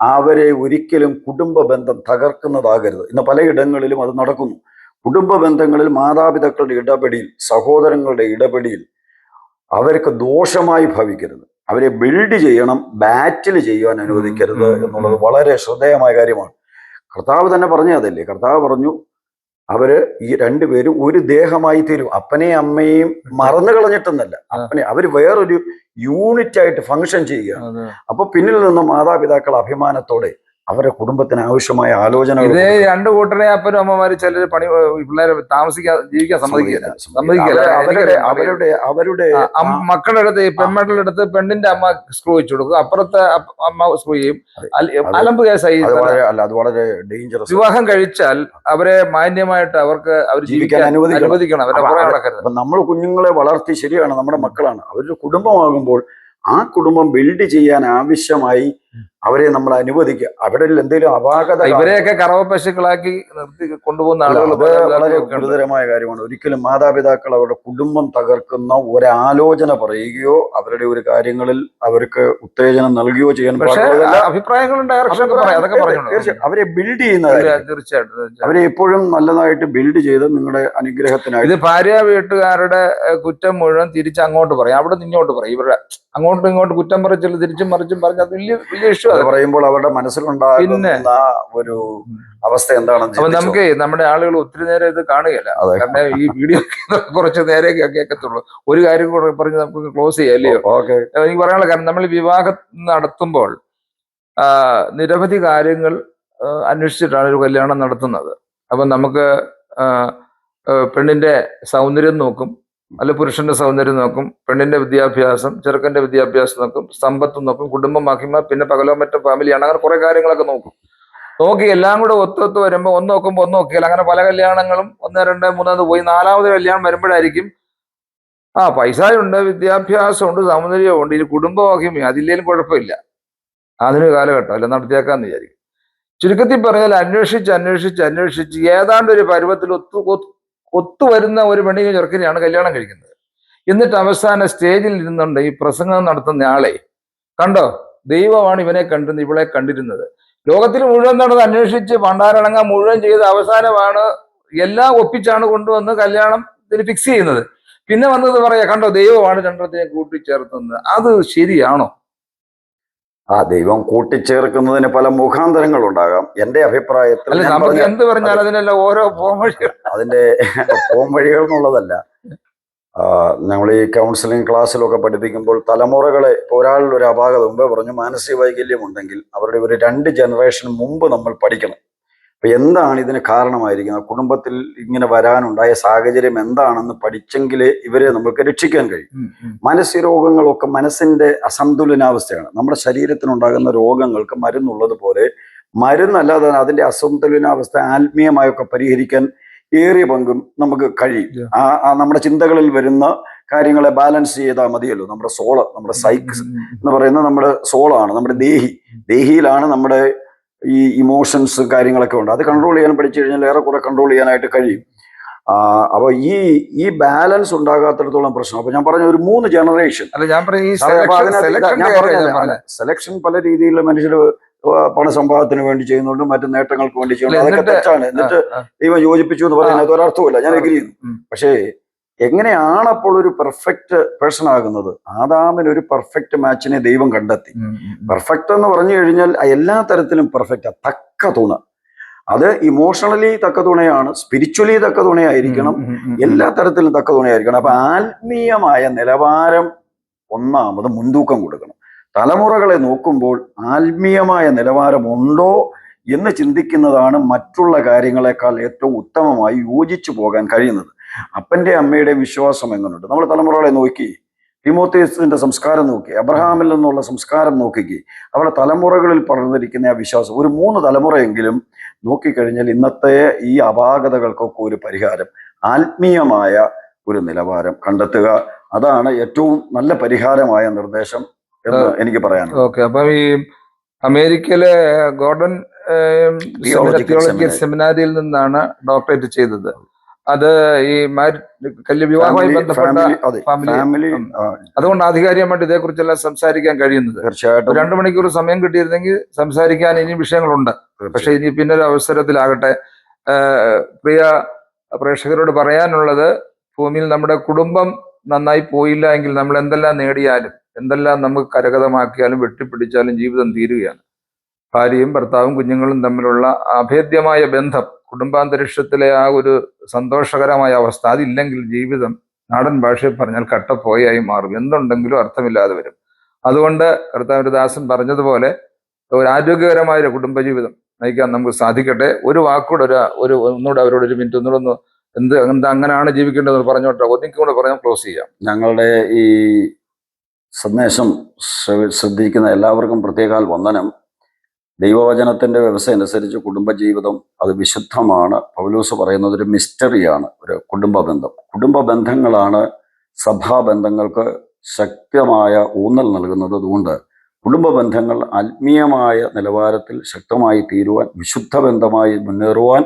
അവരെ ഒരിക്കലും കുടുംബ ബന്ധം തകർക്കുന്നതാകരുത്. ഇന്ന് പലയിടങ്ങളിലും അത് നടക്കുന്നു. കുടുംബ ബന്ധങ്ങളിൽ മാതാപിതാക്കളുടെ ഇടപെടൽ, സഹോദരങ്ങളുടെ ഇടപെടൽ അവർക്ക് ദോഷമായി ഭവിക്കരുത്. അവരെ ബിൽഡ് ചെയ്യണം, ബാറ്റിൽ ചെയ്യാൻ അനുവദിക്കരുത് എന്നുള്ളത് വളരെ ശ്രദ്ധേയമായ കാര്യമാണ്. കർത്താവ് തന്നെ പറഞ്ഞതല്ലേ. കർത്താവ് പറഞ്ഞു, അവര് ഈ 2 പേരും ഒരു ദേഹമായി തീരും. അപ്പനെയും അമ്മയെയും മറന്നു കളഞ്ഞിട്ടെന്നല്ല, അവര് വേറൊരു യൂണിറ്റ് ആയിട്ട് ഫങ്ഷൻ ചെയ്യുകയാണ്. അപ്പൊ പിന്നിൽ നിന്ന് മാതാപിതാക്കൾ അഭിമാനത്തോടെ അവരുടെ കുടുംബത്തിന് ആവശ്യമായ ആലോചനകൾ. ഇതേ 2 കൂട്ടരെ അപ്പനും അമ്മമാര് ചിലര് പിള്ളേരെ ജീവിക്കാൻ സമ്മതിക്കില്ല. അവരുടെ മക്കളുടെ അടുത്ത്, പെൺമക്കളുടെ അടുത്ത് പെണ്ണിന്റെ അമ്മ സ്ക്രൂ വെച്ചു കൊടുക്കും, അപ്പുറത്തെ അമ്മ സ്ക്രൂ ചെയ്യും. അലമ്പ് കേസായി. അത് വളരെ ഡേഞ്ചറസ്. വിവാഹം കഴിച്ചാൽ അവരെ മാന്യമായിട്ട് അവർ ജീവിക്കാൻ അനുവദിക്കണം. അവരെ പുറകെ നടക്കരുത്. അപ്പൊ നമ്മൾ കുഞ്ഞുങ്ങളെ വളർത്തി, ശരിയാണ്, നമ്മുടെ മക്കളാണ്. അവരുടെ കുടുംബമാകുമ്പോൾ ആ കുടുംബം ബിൽഡ് ചെയ്യാൻ ആവശ്യമായി അവരെ നമ്മൾ അനുവദിക്കുക. അവിടെ എന്തെങ്കിലും അപാകത, ഇവരെയൊക്കെ കറവ പശുക്കളാക്കി നിർത്തി കൊണ്ടുപോകുന്ന ആളുകൾ വളരെ ഗുരുതരമായ കാര്യമാണ്. ഒരിക്കലും മാതാപിതാക്കൾ അവരുടെ കുടുംബം തകർക്കുന്ന ഒരാലോചന പറയുകയോ അവരുടെ ഒരു കാര്യങ്ങളിൽ അവർക്ക് ഉത്തേജനം നൽകുകയോ ചെയ്യാൻ പാടില്ല. അഭിപ്രായങ്ങളുണ്ട്, അവരെ ബിൽഡ് ചെയ്യുന്ന, തീർച്ചയായിട്ടും അവരെ എപ്പോഴും നല്ലതായിട്ട് ബിൽഡ് ചെയ്ത് നിങ്ങളുടെ അനുഗ്രഹത്തിനായി. ഇത് ഭാര്യ വീട്ടുകാരുടെ കുറ്റം മുഴുവൻ തിരിച്ച് അങ്ങോട്ട് പറയും, അവിടെ നിന്ന് ഇങ്ങോട്ട് പറയും. ഇവരുടെ അങ്ങോട്ടും ഇങ്ങോട്ടും കുറ്റം പറിച്ചില്ല, തിരിച്ചും മറിച്ചും പറഞ്ഞ വലിയ ഇഷ്യൂ. അത് പറയുമ്പോൾ അവരുടെ മനസ്സിലുണ്ടാകുന്ന ഒരു അവസ്ഥ എന്താണെന്ന്. അപ്പൊ നമുക്ക് നമ്മുടെ ആളുകൾ ഒത്തിരി നേരം ഇത് കാണുകയല്ല. കാരണം ഈ വീഡിയോ കുറച്ച് നേരെ കേൾക്കത്തുള്ളൂ. ഒരു കാര്യം കൂടെ പറഞ്ഞ് നമുക്ക് ക്ലോസ് ചെയ്യാം, അല്ലയോ? എനിക്ക് പറയാനുള്ള കാരണം, നമ്മൾ വിവാഹം നടത്തുമ്പോൾ നിരവധി കാര്യങ്ങൾ അന്വേഷിച്ചിട്ടാണ് ഒരു കല്യാണം നടത്തുന്നത്. അപ്പൊ നമുക്ക് പെണ്ണിന്റെ സൗന്ദര്യം നോക്കും, അല്ല പുരുഷന്റെ സൗന്ദര്യം നോക്കും, പെണ്ണിന്റെ വിദ്യാഭ്യാസം, ചെറുക്കന്റെ വിദ്യാഭ്യാസം നോക്കും, സമ്പത്ത് നോക്കും, കുടുംബം മഹിമ, പിന്നെ പകലോ മറ്റോ ഫാമിലിയാണ്, അങ്ങനെ കുറെ കാര്യങ്ങളൊക്കെ നോക്കും. നോക്കി എല്ലാം കൂടെ ഒത്തൊത്ത് വരുമ്പോൾ ഒന്ന് നോക്കുമ്പോൾ ഒന്ന് നോക്കിയാൽ അങ്ങനെ പല കല്യാണങ്ങളും 1, 2, 3 പോയി 4ാമത് കല്യാണം വരുമ്പോഴായിരിക്കും പൈസയുണ്ട്, വിദ്യാഭ്യാസമുണ്ട്, സൗന്ദര്യമുണ്ട്, ഇനി കുടുംബമൊക്കെ അതില്ലേലും കുഴപ്പമില്ല, അതിന് കാലഘട്ടം അല്ല നടത്തിയേക്കാന്ന് വിചാരിക്കും. ചുരുക്കത്തിൽ പറഞ്ഞാൽ അന്വേഷിച്ച് ഏതാണ്ട് ഒരു പരുവത്തിൽ ഒത്തുവരുന്ന ഒരു പെണ്ണിനെ ചെറുക്കനെയാണ് കല്യാണം കഴിക്കുന്നത്. എന്നിട്ട് അവസാന സ്റ്റേജിൽ ഇരുന്നുണ്ട് ഈ പ്രസംഗം നടത്തുന്ന ആളെ കണ്ടോ, ദൈവമാണ് ഇവനെ കണ്ടിരുന്നത്, ഇവളെ കണ്ടിരുന്നത്. ലോകത്തിൽ മുഴുവൻ നടന്ന് അന്വേഷിച്ച് പണ്ടാരടങ്ങാൻ മുഴുവൻ ചെയ്ത് അവസാനമാണ് എല്ലാം ഒപ്പിച്ചാണ് കൊണ്ടുവന്ന് കല്യാണത്തിന് ഫിക്സ് ചെയ്യുന്നത്. പിന്നെ വന്നത് പറയാ കണ്ടോ ദൈവമാണ് രണ്ടത്തിനെ കൂട്ടിച്ചേർത്തുന്നത്. അത് ശരിയാണോ? ദൈവം കൂട്ടിച്ചേർക്കുന്നതിന് പല മുഖാന്തരങ്ങൾ ഉണ്ടാകാം. എന്റെ അഭിപ്രായത്തിൽ അല്ല, നമുക്ക് എന്ത് പറഞ്ഞാൽ അതിനെല്ലാം ഓരോ പോംവഴികൾ. അതിന്റെ പോംവഴികൾ എന്നുള്ളതല്ല, ഞങ്ങൾ ഈ കൗൺസിലിംഗ് ക്ലാസ്സിലൊക്കെ പഠിപ്പിക്കുമ്പോൾ തലമുറകളെ, ഒരാളിൽ ഒരു അപാകത മുമ്പേ പറഞ്ഞു, മാനസിക വൈകല്യം ഉണ്ടെങ്കിൽ അവരുടെ ഒരു 2 ജനറേഷൻ മുമ്പ് നമ്മൾ പഠിക്കണം. അപ്പൊ എന്താണ് ഇതിന് കാരണമായിരിക്കുന്നത്, കുടുംബത്തിൽ ഇങ്ങനെ വരാനുണ്ടായ സാഹചര്യം എന്താണെന്ന് പഠിച്ചെങ്കിലേ ഇവരെ നമുക്ക് രക്ഷിക്കാൻ കഴിയും. മാനസിക രോഗങ്ങളൊക്കെ മനസ്സിന്റെ അസന്തുലനാവസ്ഥയാണ്. നമ്മുടെ ശരീരത്തിനുണ്ടാകുന്ന രോഗങ്ങൾക്ക് മരുന്നുള്ളത് പോലെ മരുന്നല്ലാതെ അതിന്റെ അസന്തുലനാവസ്ഥ ആത്മീയമായൊക്കെ പരിഹരിക്കാൻ ഏറിയ പങ്കും നമുക്ക് കഴിയും. നമ്മുടെ ചിന്തകളിൽ വരുന്ന കാര്യങ്ങളെ ബാലൻസ് ചെയ്താൽ മതിയല്ലോ. നമ്മുടെ സോള്, നമ്മുടെ സൈക്സ് എന്ന് പറയുന്നത് നമ്മുടെ സോളാണ്, നമ്മുടെ ദേഹിയിലാണ് നമ്മുടെ ഈ ഇമോഷൻസ് കാര്യങ്ങളൊക്കെ ഉണ്ട്. അത് കൺട്രോൾ ചെയ്യാൻ പഠിച്ചു കഴിഞ്ഞാൽ ഏറെക്കുറെ കൺട്രോൾ ചെയ്യാനായിട്ട് കഴിയും. അപ്പൊ ഈ ബാലൻസ് ഉണ്ടാകാത്തിടത്തോളം പ്രശ്നം. അപ്പൊ ഞാൻ പറഞ്ഞ ഒരു 3 ജനറേഷൻ. സെലക്ഷൻ പല രീതിയിൽ മനുഷ്യർ പണസമ്പാദത്തിന് വേണ്ടി ചെയ്യുന്നുണ്ട്, മറ്റു നേട്ടങ്ങൾക്ക് വേണ്ടി ചെയ്യുന്നുണ്ട്. അതൊക്കെ തെറ്റാണ്. എന്നിട്ട് ദൈവം യോജിപ്പിച്ചു എന്ന് പറയുന്നത് ഒരർത്ഥമില്ല, ഞാൻ എഗ്രി ചെയ്യുന്നു. പക്ഷേ എങ്ങനെയാണ് അപ്പോൾ ഒരു പെർഫെക്റ്റ് പേഴ്സൺ ആകുന്നത്? ആദാമിന് ഒരു പെർഫെക്റ്റ് മാച്ചിനെ ദൈവം കണ്ടെത്തി. പെർഫെക്റ്റ് എന്ന് പറഞ്ഞു കഴിഞ്ഞാൽ എല്ലാ തരത്തിലും പെർഫെക്റ്റ്, തക്ക തുണ. അത് ഇമോഷണലി തക്ക തുണയാണ്, സ്പിരിച്വലി തക്ക തുണയായിരിക്കണം, എല്ലാ തരത്തിലും തക്ക തുണയായിരിക്കണം. അപ്പൊ ആത്മീയമായ നിലവാരം ഒന്നാമത് മുൻതൂക്കം കൊടുക്കണം. തലമുറകളെ നോക്കുമ്പോൾ ആത്മീയമായ നിലവാരം ഉണ്ടോ എന്ന് ചിന്തിക്കുന്നതാണ് മറ്റുള്ള കാര്യങ്ങളെക്കാൾ ഏറ്റവും ഉത്തമമായി യോജിച്ചു പോകാൻ കഴിയുന്നത്. അപ്പന്റെ അമ്മയുടെ വിശ്വാസം എങ്ങനെയുണ്ട്? നമ്മൾ തലമുറകളെ നോക്കി, തിമോത്തേസിന്റെ സംസ്കാരം നോക്കി, അബ്രഹാമിൽ നിന്നുള്ള സംസ്കാരം നോക്കി, അവരുടെ തലമുറകളിൽ പടർന്നിരിക്കുന്ന ആ വിശ്വാസം, ഒരു 3 തലമുറയെങ്കിലും നോക്കിക്കഴിഞ്ഞാൽ ഇന്നത്തെ ഈ അപാകതകൾക്കൊക്കെ ഒരു പരിഹാരം, ആത്മീയമായ ഒരു നിലവാരം കണ്ടെത്തുക. അതാണ് ഏറ്റവും നല്ല പരിഹാരമായ നിർദ്ദേശം എന്ന് എനിക്ക് പറയാനുള്ളത്. ഓക്കെ, അപ്പൊ ഈ അമേരിക്കയിലെ ഗോർഡൻ തിയോളജിക്കൽ സെമിനാരിയിൽ നിന്നാണ് ഡോക്ടറേറ്റ് ചെയ്തത്. അത് ഈ വിവാഹവുമായി ബന്ധപ്പെട്ട ഫാമിലി, അതുകൊണ്ട് ആധികാരികമായിട്ട് ഇതേക്കുറിച്ചെല്ലാം സംസാരിക്കാൻ കഴിയുന്നത്. തീർച്ചയായിട്ടും 2 മണിക്കൂർ സമയം കിട്ടിയിരുന്നെങ്കിൽ സംസാരിക്കാൻ ഇനിയും വിഷയങ്ങളുണ്ട്. പക്ഷെ ഇനി പിന്നൊരു അവസരത്തിലാകട്ടെ. പ്രിയ പ്രേക്ഷകരോട് പറയാനുള്ളത്, ഭൂമിയിൽ നമ്മുടെ കുടുംബം നന്നായി പോയില്ല എങ്കിൽ നമ്മൾ എന്തെല്ലാം നേടിയാലും എന്തെല്ലാം നമുക്ക് കരഗതമാക്കിയാലും വെട്ടിപ്പിടിച്ചാലും ജീവിതം തീരുകയാണ്. ഭാര്യയും ഭർത്താവും കുഞ്ഞുങ്ങളും തമ്മിലുള്ള അഭേദ്യമായ ബന്ധം, കുടുംബാന്തരീക്ഷത്തിലെ ആ ഒരു സന്തോഷകരമായ അവസ്ഥ, അതില്ലെങ്കിൽ ജീവിതം നാടൻ ഭാഷയിൽ പറഞ്ഞാൽ കട്ടപ്പോയായി മാറും. എന്തുണ്ടെങ്കിലും അർത്ഥമില്ലാതെ വരും. അതുകൊണ്ട് കർത്താവിന്റെ ദാസൻ പറഞ്ഞതുപോലെ ഒരു ആരോഗ്യകരമായ ഒരു കുടുംബജീവിതം നയിക്കാൻ നമുക്ക് സാധിക്കട്ടെ. ഒരു വാക്കൂടെ ഒന്നുകൂടെ അവരോട് 1 മിനിറ്റ് ഒന്നുകൂടെ എന്താ അങ്ങനെയാണ് ജീവിക്കേണ്ടത് പറഞ്ഞോട്ടെ, ഒന്നിക്കൂടെ പറഞ്ഞാൽ ക്ലോസ് ചെയ്യാം. ഞങ്ങളുടെ ഈ സന്ദേശം ശ്രദ്ധിക്കുന്ന എല്ലാവർക്കും പ്രത്യേകാൽ വന്ദനം. ദൈവവചനത്തിന്റെ വ്യവസ്ഥ അനുസരിച്ച് കുടുംബജീവിതം അത് വിശുദ്ധമാണ്. പൗലോസ് പറയുന്നത് ഒരു മിസ്റ്ററിയാണ്, ഒരു കുടുംബ ബന്ധം. കുടുംബ ബന്ധങ്ങളാണ് സഭാബന്ധങ്ങൾക്ക് ശക്തമായ ഊന്നൽ നൽകുന്നത്. അതുകൊണ്ട് കുടുംബ ബന്ധങ്ങൾ ആത്മീയമായ നിലവാരത്തിൽ ശക്തമായി തീരുവാൻ, വിശുദ്ധ ബന്ധമായി മുന്നേറുവാൻ,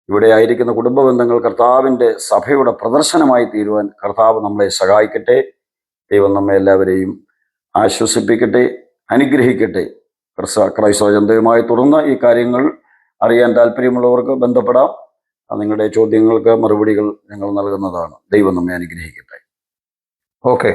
ഇവിടെ ആയിരിക്കുന്ന കുടുംബ ബന്ധങ്ങൾ കർത്താവിൻ്റെ സഭയുടെ പ്രദർശനമായി തീരുവാൻ കർത്താവ് നമ്മളെ സഹായിക്കട്ടെ. ദൈവം നമ്മെ എല്ലാവരെയും ആശ്വസിപ്പിക്കട്ടെ, അനുഗ്രഹിക്കട്ടെ. ക്രൈസ്തവ ജനതയുമായി തുടർന്ന് ഈ കാര്യങ്ങൾ അറിയാൻ താല്പര്യമുള്ളവർക്ക് ബന്ധപ്പെടാം. നിങ്ങളുടെ ചോദ്യങ്ങൾക്ക് മറുപടികൾ ഞങ്ങൾ നൽകുന്നതാണ്. ദൈവം നമ്മെ അനുഗ്രഹിക്കട്ടെ. ഓക്കെ.